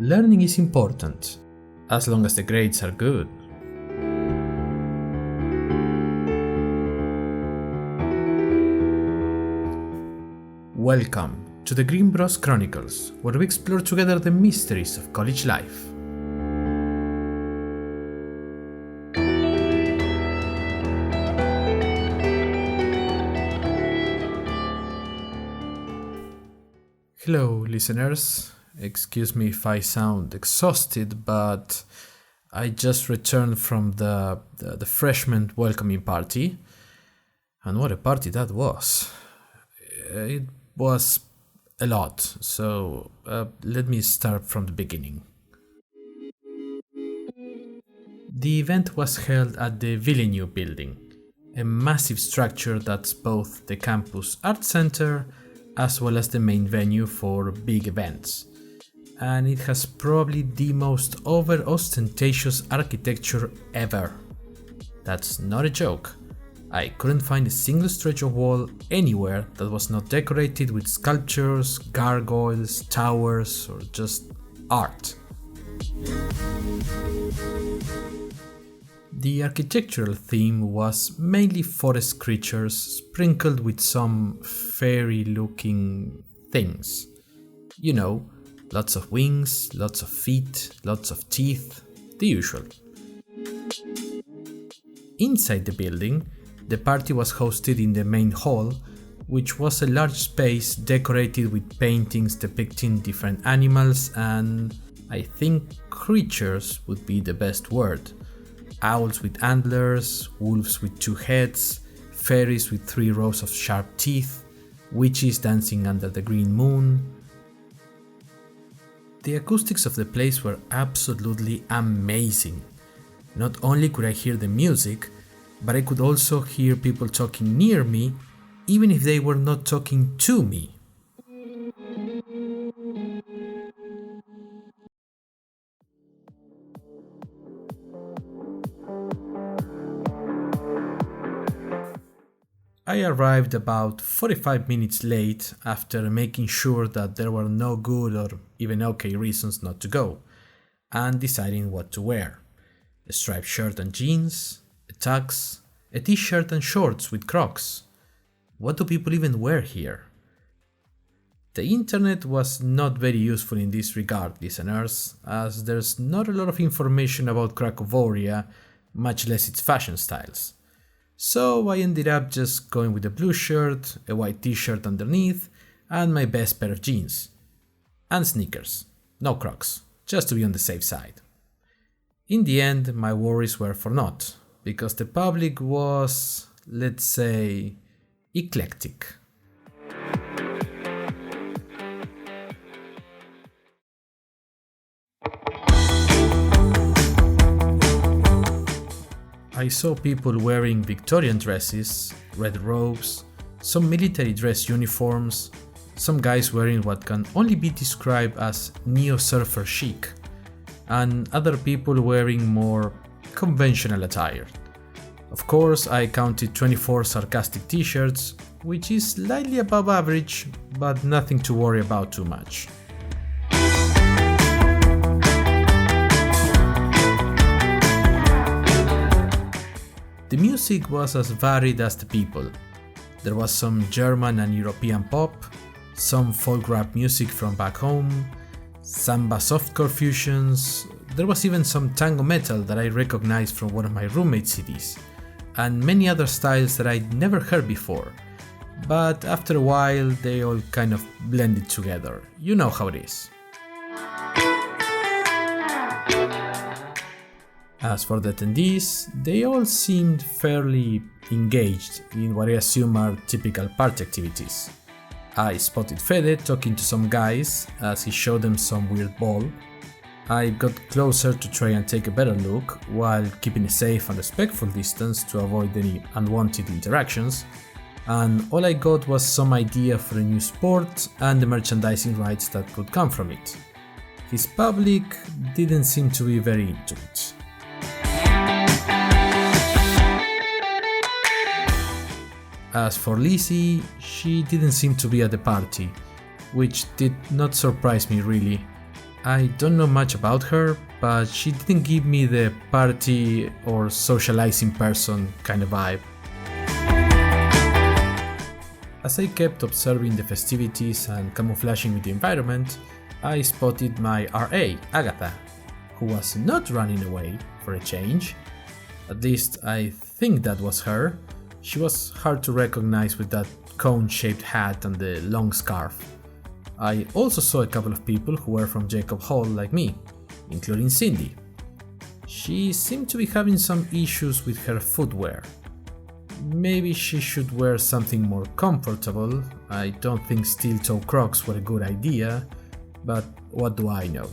Learning is important, as long as the grades are good. Welcome to the Grimmbros Chronicles, where we explore together the mysteries of college life. Hello, listeners. Excuse me if I sound exhausted, but I just returned from the freshman welcoming party. And what a party that was. It was a lot, so let me start from the beginning. The event was held at the Villeneuve building, a massive structure that's both the campus art center as well as the main venue for big events. And it has probably the most over-ostentatious architecture ever. That's not a joke. I couldn't find a single stretch of wall anywhere that was not decorated with sculptures, gargoyles, towers, or just art. The architectural theme was mainly forest creatures sprinkled with some fairy-looking things. You know, lots of wings, lots of feet, lots of teeth, the usual. Inside the building, the party was hosted in the main hall, which was a large space decorated with paintings depicting different animals and, I think, creatures would be the best word. Owls with antlers, wolves with 2 heads, fairies with 3 rows of sharp teeth, witches dancing under the green moon. The acoustics of the place were absolutely amazing. Not only could I hear the music, but I could also hear people talking near me, even if they were not talking to me. I arrived about 45 minutes late after making sure that there were no good or even okay reasons not to go, and deciding what to wear. A striped shirt and jeans, a tux, a t-shirt and shorts with Crocs. What do people even wear here? The internet was not very useful in this regard, listeners, as there's not a lot of information about Krakoworia, much less its fashion styles. So I ended up just going with a blue shirt, a white t-shirt underneath, and my best pair of jeans. And sneakers, no Crocs, just to be on the safe side. In the end, my worries were for naught, because the public was, let's say, eclectic. I saw people wearing Victorian dresses, red robes, some military dress uniforms, some guys wearing what can only be described as neo-surfer chic, and other people wearing more conventional attire. Of course, I counted 24 sarcastic t-shirts, which is slightly above average, but nothing to worry about too much. The music was as varied as the people. There was some German and European pop, some folk rap music from back home, samba softcore fusions, there was even some tango metal that I recognized from one of my roommate's CDs, and many other styles that I'd never heard before. But after a while they all kind of blended together, you know how it is. As for the attendees, they all seemed fairly engaged in what I assume are typical party activities. I spotted Fede talking to some guys as he showed them some weird ball. I got closer to try and take a better look while keeping a safe and respectful distance to avoid any unwanted interactions, and all I got was some idea for a new sport and the merchandising rights that could come from it. His public didn't seem to be very into it. As for Lizzie, she didn't seem to be at the party, which did not surprise me really, I don't know much about her, but she didn't give me the party or socializing person kind of vibe. As I kept observing the festivities and camouflaging with the environment, I spotted my RA, Agatha, who was not running away for a change. At least I think that was her. She was hard to recognize with that cone-shaped hat and the long scarf. I also saw a couple of people who were from Jacob Hall like me, including Cindy. She seemed to be having some issues with her footwear. Maybe she should wear something more comfortable. I don't think steel-toe Crocs were a good idea, but what do I know?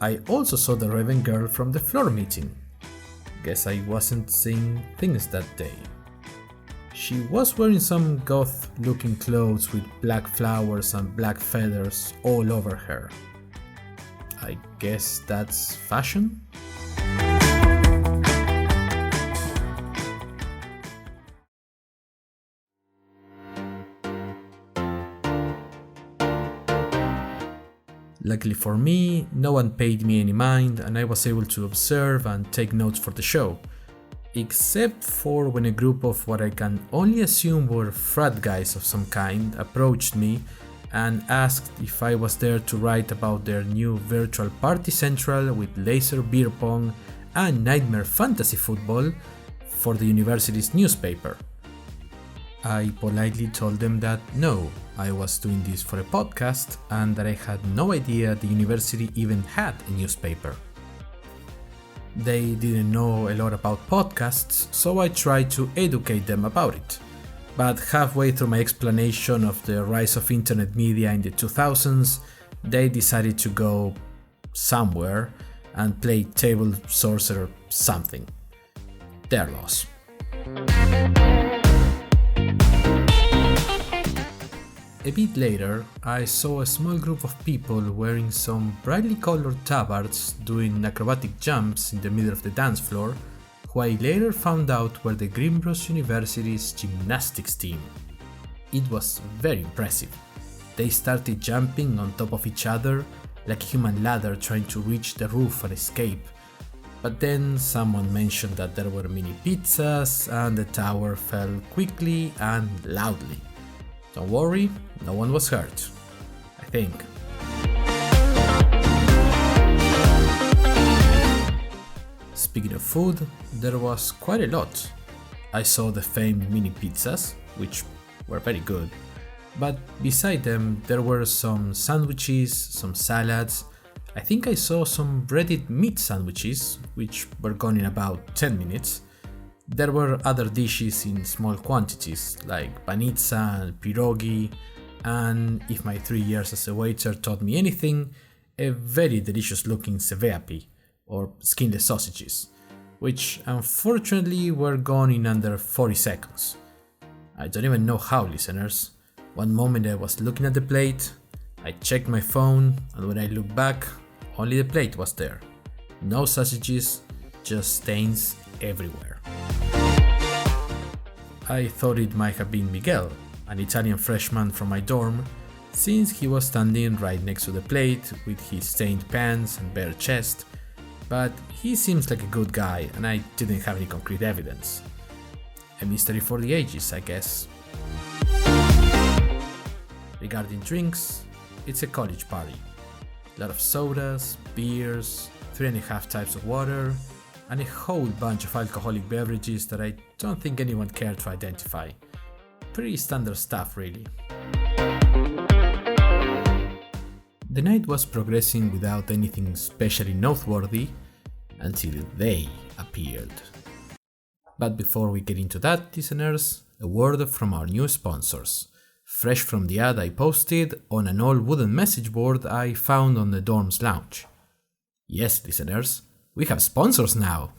I also saw the Raven girl from the floor meeting. Guess I wasn't seeing things that day. She was wearing some goth-looking clothes with black flowers and black feathers all over her. I guess that's fashion? Luckily for me, no one paid me any mind and I was able to observe and take notes for the show. Except for when a group of what I can only assume were frat guys of some kind approached me and asked if I was there to write about their new virtual party central with laser beer pong and nightmare fantasy football for the university's newspaper. I politely told them that no, I was doing this for a podcast and that I had no idea the university even had a newspaper. They didn't know a lot about podcasts, so I tried to educate them about it. But halfway through my explanation of the rise of internet media in the 2000s, they decided to go somewhere and play table sorcerer something. Their loss. A bit later, I saw a small group of people wearing some brightly colored tabards doing acrobatic jumps in the middle of the dance floor, who I later found out were the Grimmbros University's gymnastics team. It was very impressive. They started jumping on top of each other like a human ladder trying to reach the roof and escape. But then someone mentioned that there were mini pizzas and the tower fell quickly and loudly. Don't worry, no one was hurt, I think. Speaking of food, there was quite a lot. I saw the famed mini pizzas, which were very good, but beside them there were some sandwiches, some salads. I think I saw some breaded meat sandwiches, which were gone in about 10 minutes. There were other dishes in small quantities, like panizza and pierogi, and if my 3 years as a waiter taught me anything, a very delicious looking ceveapi, or skinless sausages, which unfortunately were gone in under 40 seconds. I don't even know how, listeners. One moment I was looking at the plate, I checked my phone, and when I looked back, only the plate was there. No sausages, just stains everywhere. I thought it might have been Miguel, an Italian freshman from my dorm, since he was standing right next to the plate with his stained pants and bare chest, but he seems like a good guy and I didn't have any concrete evidence. A mystery for the ages, I guess. Regarding drinks, it's a college party. A lot of sodas, beers, 3.5 types of water, and a whole bunch of alcoholic beverages that I don't think anyone cared to identify. Pretty standard stuff, really. The night was progressing without anything especially noteworthy until they appeared. But before we get into that, listeners, a word from our new sponsors. Fresh from the ad I posted on an old wooden message board I found on the dorm's lounge. Yes, listeners, we have sponsors now!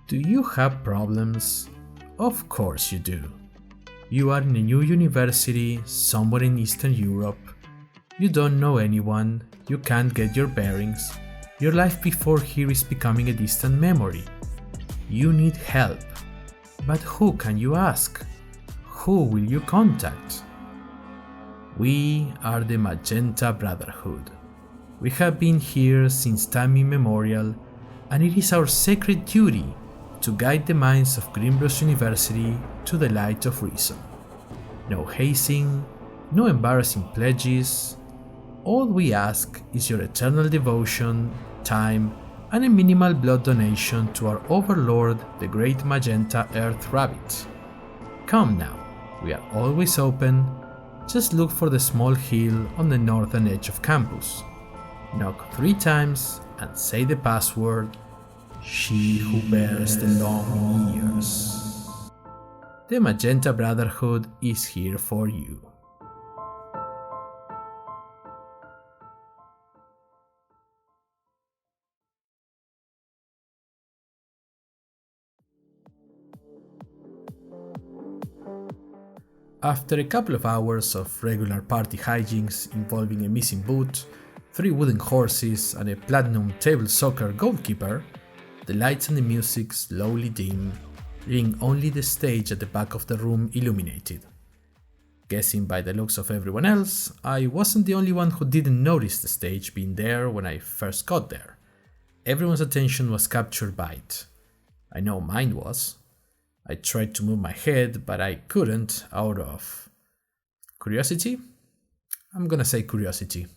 Do you have problems? Of course you do. You are in a new university somewhere in Eastern Europe. You don't know anyone, you can't get your bearings. Your life before here is becoming a distant memory. You need help. But who can you ask? Who will you contact? We are the Magenta Brotherhood. We have been here since time immemorial, and it is our sacred duty to guide the minds of Grimmbros University to the light of reason. No hazing, no embarrassing pledges. All we ask is your eternal devotion, time, and a minimal blood donation to our overlord, the Great Magenta Earth Rabbit. Come now, we are always open. Just look for the small hill on the northern edge of campus. Knock 3 times and say the password, "She who bears the long years." The Magenta Brotherhood is here for you. After a couple of hours of regular party hijinks involving a missing boot, 3 wooden horses, and a platinum table soccer goalkeeper, the lights and the music slowly dim, leaving only the stage at the back of the room illuminated. Guessing by the looks of everyone else, I wasn't the only one who didn't notice the stage being there when I first got there. Everyone's attention was captured by it. I know mine was. I tried to move my head, but I couldn't out of curiosity? I'm gonna say curiosity.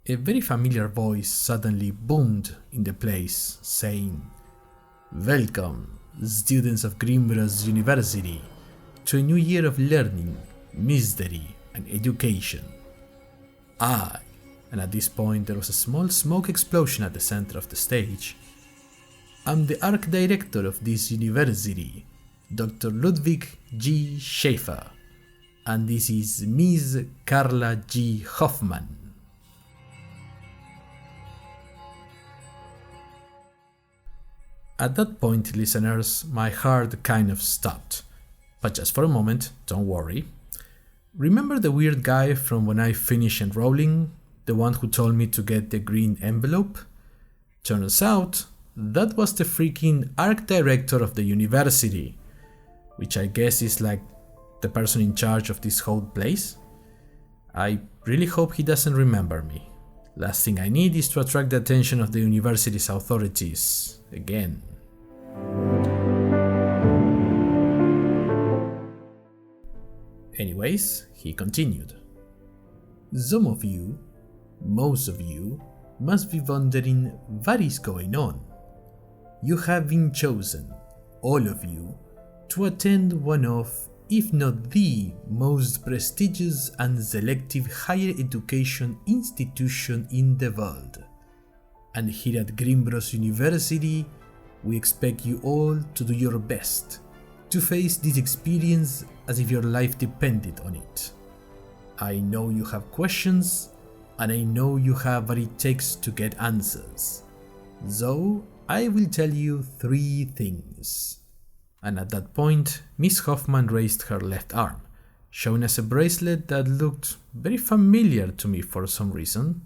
A very familiar voice suddenly boomed in the place, saying, "Welcome, students of Grimmbros University, to a new year of learning, mystery, and education. And at this point there was a small smoke explosion at the center of the stage. I'm the Arch Director of this university, Dr. Ludwig G. Schaefer, and this is Ms. Carla G. Hoffman." At that point, listeners, my heart kind of stopped. But just for a moment, don't worry. Remember the weird guy from when I finished enrolling? The one who told me to get the green envelope? Turns out, that was the freaking Arch Director of the university, which I guess is like the person in charge of this whole place. I really hope he doesn't remember me. Last thing I need is to attract the attention of the university's authorities again. Anyways, he continued. "Some of you, most of you, must be wondering what is going on. You have been chosen, all of you, to attend one of, if not the most prestigious and selective higher education institution in the world. And here at Grimmbros University, we expect you all to do your best to face this experience as if your life depended on it. I know you have questions, and I know you have what it takes to get answers. So, I will tell you 3 things." And at that point, Miss Hoffman raised her left arm, showing us a bracelet that looked very familiar to me for some reason.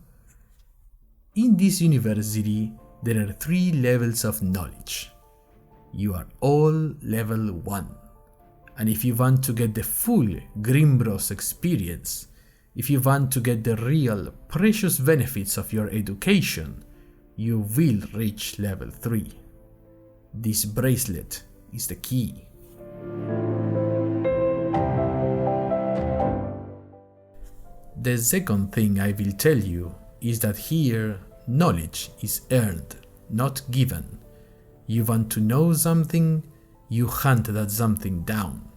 "In this university, there are 3 levels of knowledge. You are all level 1. And if you want to get the full Grimmbros experience, if you want to get the real precious benefits of your education, you will reach level 3. This bracelet is the key." The second thing I will tell you is that here, knowledge is earned, not given. You want to know something, you hunt that something down.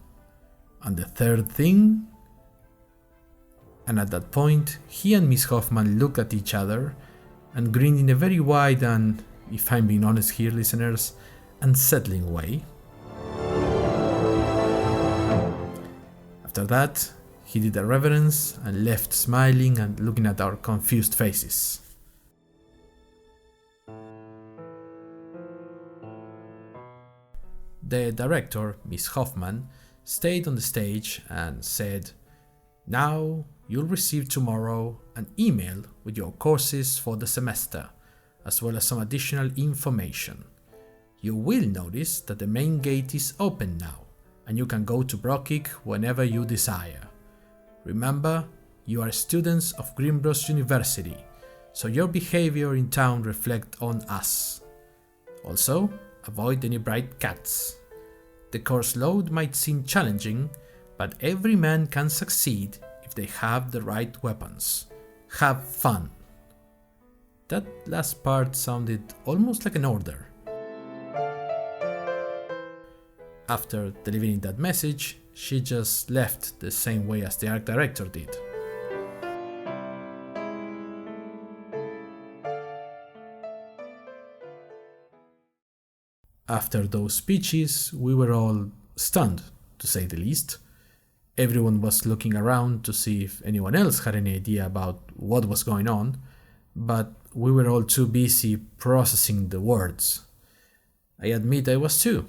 And the third thing? And at that point, he and Miss Hoffman looked at each other and grinned in a very wide and, if I'm being honest here, listeners, unsettling way. After that, he did a reverence and left smiling and looking at our confused faces. The director, Miss Hoffman, stayed on the stage and said, "Now you'll receive tomorrow an email with your courses for the semester, as well as some additional information. You will notice that the main gate is open now, and you can go to Brokic whenever you desire. Remember, you are students of Grimmbros University, so your behavior in town reflects on us. Also, avoid any bright cats. The course load might seem challenging, but every man can succeed if they have the right weapons. Have fun. That last part sounded almost like an order. After delivering that message, she just left the same way as the art director did. After those speeches, we were all stunned, to say the least. Everyone was looking around to see if anyone else had any idea about what was going on, but we were all too busy processing the words. I admit I was too.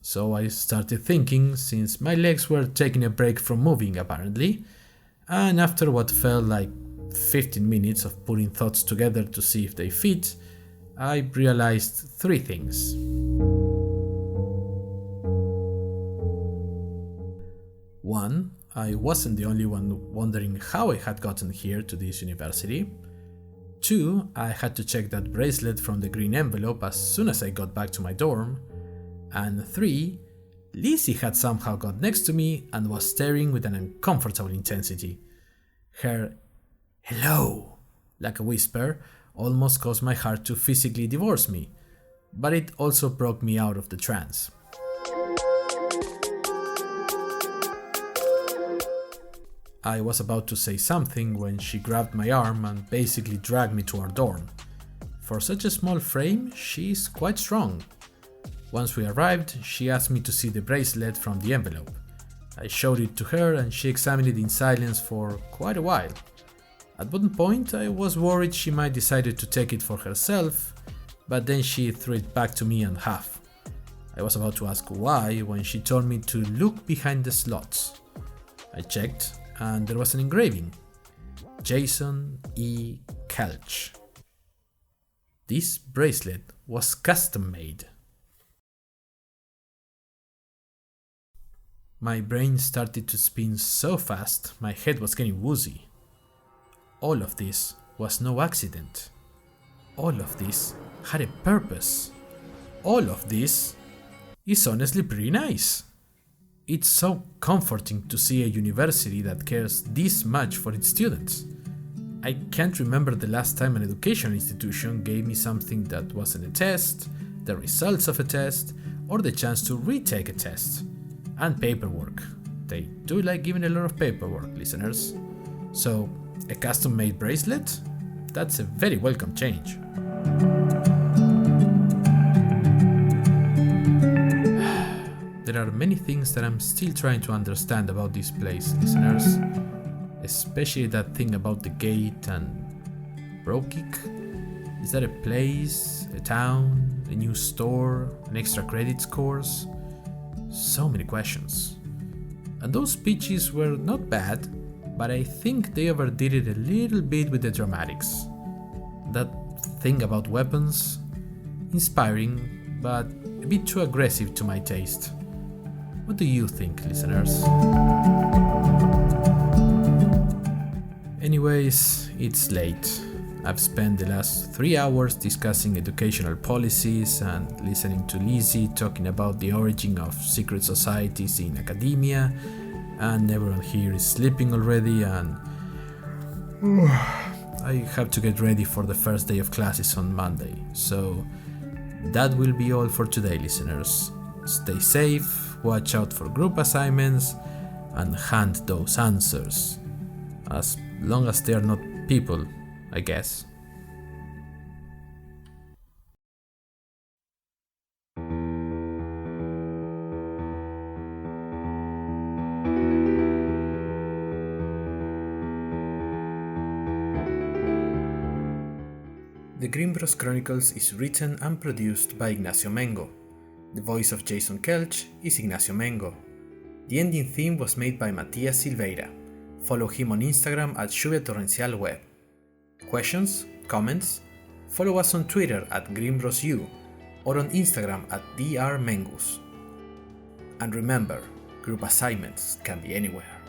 So I started thinking, since my legs were taking a break from moving apparently, and after what felt like 15 minutes of putting thoughts together to see if they fit, I realized 3 things. 1, I wasn't the only one wondering how I had gotten here to this university. 2, I had to check that bracelet from the green envelope as soon as I got back to my dorm. And 3, Lizzie had somehow got next to me and was staring with an uncomfortable intensity. Her "hello," like a whisper, almost caused my heart to physically divorce me, but it also broke me out of the trance. I was about to say something when she grabbed my arm and basically dragged me to our dorm. For such a small frame, she's quite strong. Once we arrived, she asked me to see the bracelet from the envelope. I showed it to her and she examined it in silence for quite a while. At one point, I was worried she might decide to take it for herself, but then she threw it back to me and half. I was about to ask why when she told me to look behind the slots. I checked, and there was an engraving. Jason E. Kelch. This bracelet was custom made. My brain started to spin so fast my head was getting woozy. All of this was no accident. All of this had a purpose. All of this is honestly pretty nice. It's so comforting to see a university that cares this much for its students. I can't remember the last time an education institution gave me something that wasn't a test, the results of a test, or the chance to retake a test. And paperwork. They do like giving a lot of paperwork, listeners. So, a custom-made bracelet? That's a very welcome change. There are many things that I'm still trying to understand about this place, listeners. Especially that thing about the gate and Brokic. Is that a place, a town, a new store, an extra credits course? So many questions. And those speeches were not bad, but I think they overdid it a little bit with the dramatics. That thing about weapons, inspiring, but a bit too aggressive to my taste. What do you think, listeners? Anyways, it's late. I've spent the last 3 hours discussing educational policies and listening to Lizzie talking about the origin of secret societies in academia, and everyone here is sleeping already, and I have to get ready for the first day of classes on Monday. So that will be all for today, listeners. Stay safe, watch out for group assignments, and hand those answers. As long as they are not people, I guess. The Grimmbros Chronicles is written and produced by Ignacio Mengo. The voice of Jason Kelch is Ignacio Mengo. The ending theme was made by Matías Silveira. Follow him on Instagram at @LluviaTorrencialWeb. Questions? Comments? Follow us on Twitter at GrimmbrosU or on Instagram at drmengus. And remember, group assignments can be anywhere.